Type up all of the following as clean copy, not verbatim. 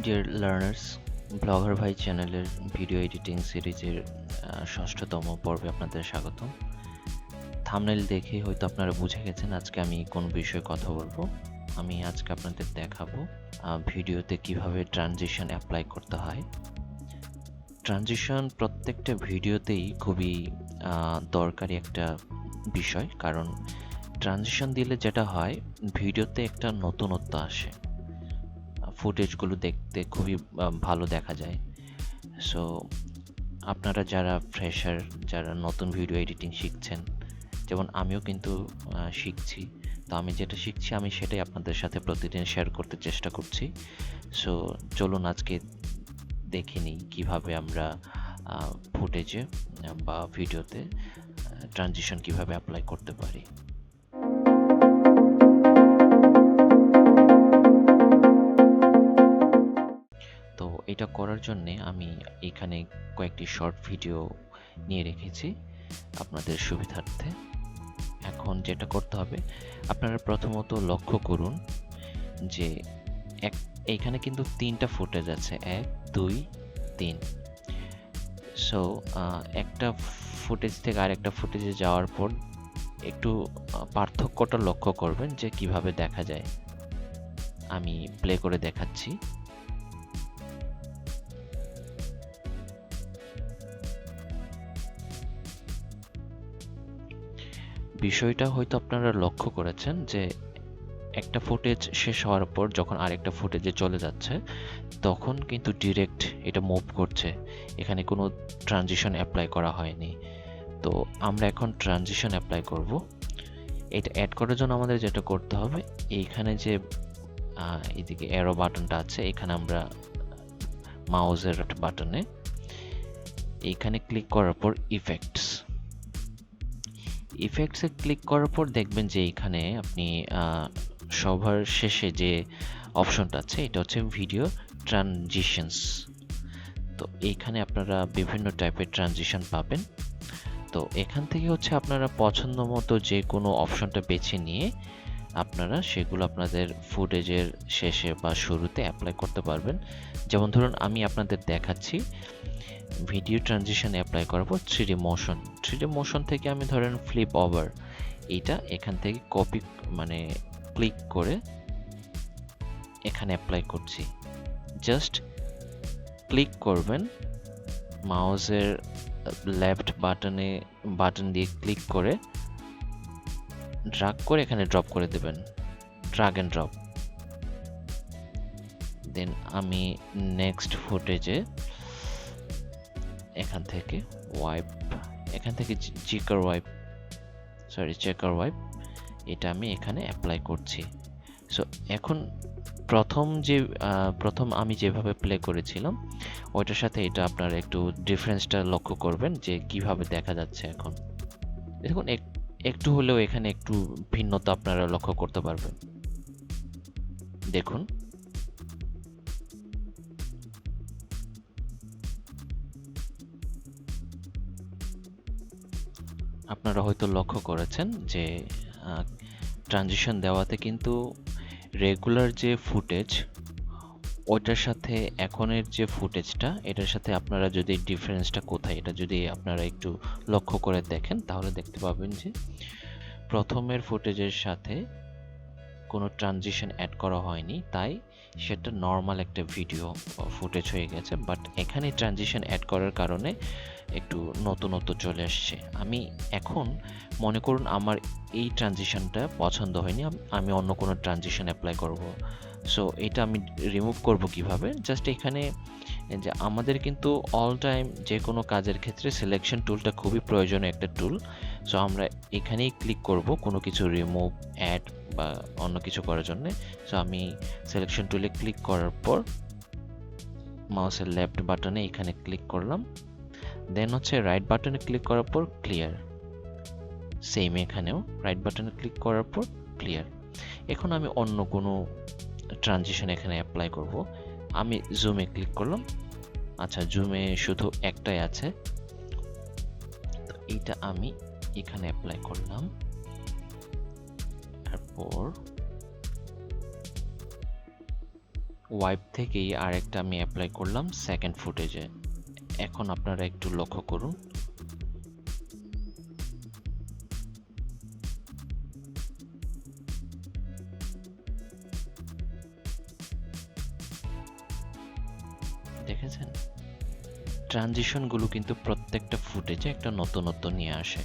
Dear learners, blogger ভাই চ্যানেলের video editing সিরিজের ষষ্ঠতম পর্বে আপনাদের স্বাগতম। থাম্বনেল দেখে হয়তো আপনারা বুঝে গেছেন আজকে আমি কোন বিষয়ে কথা বলবো। আমি আজকে আপনাদের দেখাবো ভিডিওতে কিভাবে ট্রানজিশন অ্যাপ্লাই করতে হয়। ট্রানজিশন প্রত্যেকটা ভিডিওতেই খুবই দরকারি একটা বিষয়, কারণ ট্রানজিশন দিলে যেটা হয় ভিডিওতে একটা নতুনত্ব আসে, ফুটেজগুলো দেখতে খুবই ভালো দেখা যায়। সো আপনারা যারা ফ্রেশার, যারা নতুন ভিডিও এডিটিং শিখছেন, যেমন আমিও কিন্তু শিখছি, তো আমি যেটা শিখছি আমি সেটাই আপনাদের সাথে প্রতিদিন শেয়ার করতে চেষ্টা করছি। সো চলুন আজকে দেখে নিই কীভাবে আমরা ফুটেজে বা ভিডিওতে ট্রানজিশন কিভাবে অ্যাপ্লাই করতে পারি। তো এটা করার জন্যে আমি এখানে কয়েকটি শর্ট ভিডিও নিয়ে রেখেছি আপনাদের সুবিধার্থে। এখন যেটা করতে হবে, আপনারা প্রথমত লক্ষ্য করুন যে এইখানে কিন্তু 3টা ফুটেজ আছে, 1, 2, 3। সো একটা ফুটেজ থেকে আরেকটা ফুটেজে যাওয়ার পর একটু পার্থক্যটা লক্ষ্য করবেন যে কিভাবে দেখা যায়। আমি প্লে করে দেখাচ্ছি। বিষয়টা হয়তো আপনারা লক্ষ্য করেছেন যে একটা ফুটেজ শেষ হওয়ার পর যখন আরেকটা ফুটেজে চলে যাচ্ছে তখন কিন্তু ডিরেক্ট এটা মুভ করছে, এখানে কোনো ট্রানজিশন অ্যাপ্লাই করা হয়নি। তো আমরা এখন ট্রানজিশন অ্যাপ্লাই করব। এটা অ্যাড করার জন্য আমাদের যেটা করতে হবে, এইখানে যে এদিকে অ্যারো বাটনটা আছে, এখানে আমরা মাউসের বাটনে এইখানে ক্লিক করার পর ইফেক্টসে ক্লিক করার পর দেখবেন যে এইখানে আপনি সবার শেষে যে অপশনটা আছে এটা হচ্ছে ভিডিও ট্রানজিশনস। তো এইখানে আপনারা বিভিন্ন টাইপের ট্রানজিশন পাবেন। তো এখান থেকে হচ্ছে আপনারা পছন্দ মতো যে কোনো অপশনটা বেছে নিয়ে আপনারা সেগুলো আপনাদের ফুটেজের শেষে বা শুরুতে অ্যাপ্লাই করতে পারবেন। যেমন ধরুন আমি আপনাদের দেখাচ্ছি ভিডিও ট্রানজিশন অ্যাপ্লাই করার পর 3D মোশন থেকে আমি ধরেন ফ্লিপ ওভার, এইটা এখান থেকে কপি মানে ক্লিক করে এখানে অ্যাপ্লাই করছি। জাস্ট ক্লিক করবেন, মাউসের লেফট বাটন দিয়ে ক্লিক করে ড্রাগ করে এখানে ড্রপ করে দেবেন, ড্রাগ এন্ড ড্রপ। দেন আমি নেক্সট ফুটেজে এখান থেকে চেকার ওয়াইপ এটা আমি এখানে অ্যাপ্লাই করছি। সো এখন প্রথম আমি যেভাবে প্লে করেছিলাম ওইটার সাথে এটা আপনারা একটু ডিফারেন্সটা লক্ষ্য করবেন যে কিভাবে দেখা যাচ্ছে। এখন দেখুন একটু হলেও এখানে একটু ভিন্নতা আপনারা লক্ষ্য করতে পারবেন। দেখুন আপনারা হয়তো লক্ষ্য করেছেন যে ট্রানজিশন দেওয়াতে কিন্তু রেগুলার যে ফুটেজ ওইটার সাথে এখনের যে ফুটেজটা এটার সাথে আপনারা যদি ডিফারেন্সটা কোথায়, এটা যদি আপনারা একটু লক্ষ্য করে দেখেন তাহলে দেখতে পাবেন যে প্রথমের ফুটেজের সাথে কোনো ট্রানজিশন অ্যাড করা হয়নি, তাই সেটা নর্মাল একটা ভিডিও ফুটেজ হয়ে গেছে। বাট এখানে ট্রানজিশন অ্যাড করার কারণে একটু নতুনত্ব চলে আসছে। আমি এখন মনে করুন আমার এই ট্রানজিশনটা পছন্দ হয়নি, আমি অন্য কোনো ট্রানজিশন অ্যাপ্লাই করব। সো এটা আমি রিমুভ করব কিভাবে, জাস্ট এখানে যে আমাদের কিন্তু অল টাইম যে কোনো কাজের ক্ষেত্রে সিলেকশন টুলটা খুবই প্রয়োজনীয় একটা টুল। সো আমরা এখানেই ক্লিক করব কোনো কিছু রিমুভ, অ্যাড বা অন্য কিছু করার জন্য। সো আমি সিলেকশন টুলে ক্লিক করার পর মাউসের লেফট বাটনে এখানে ক্লিক করলাম, দেন হচ্ছে রাইট বাটনে ক্লিক করার পর ক্লিয়ার। সেম এখানেও রাইট বাটনে ক্লিক করার পর ক্লিয়ার। এখন আমি অন্য কোনো ট্রানজিশন এখানে অ্যাপ্লাই করব। আমি জুমে ক্লিক করলাম, আচ্ছা জুমে শুধু একটাই আছে, তো এইটা আমি এখানে অ্যাপ্লাই করলাম। তারপর ওয়াইপ থেকেই আরেকটা আমি অ্যাপ্লাই করলাম সেকেন্ড ফুটেজে। এখন আপনারা একটু লক্ষ্য করুন, দেখেছেন ট্রানজিশনগুলো কিন্তু প্রত্যেকটা ফুটেজে একটা নতুনত্ব নিয়ে আসে।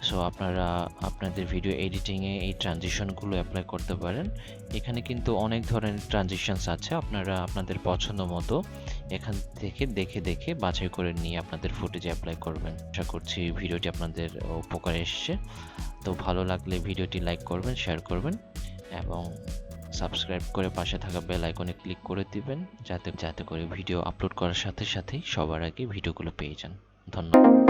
সো আপনারা আপনাদের ভিডিও এডিটিংয়ে এই ট্রানজিশনগুলো অ্যাপ্লাই করতে পারেন। এখানে কিন্তু অনেক ধরনের ট্রানজিশনস আছে, আপনারা আপনাদের পছন্দ মতো এখান থেকে দেখে দেখে বাছাই করে নিয়ে আপনাদের ফুটেজে অ্যাপ্লাই করবেন। আশা করছি ভিডিওটি আপনাদের উপকারে এসছে। তো ভালো লাগলে ভিডিওটি লাইক করবেন, শেয়ার করবেন এবং সাবস্ক্রাইব করে পাশে থাকা বেল আইকনে ক্লিক করে দিবেন, যাতে করে ভিডিও আপলোড করার সাথে সাথেই সবার আগে ভিডিওগুলো পেয়ে যান। ধন্যবাদ।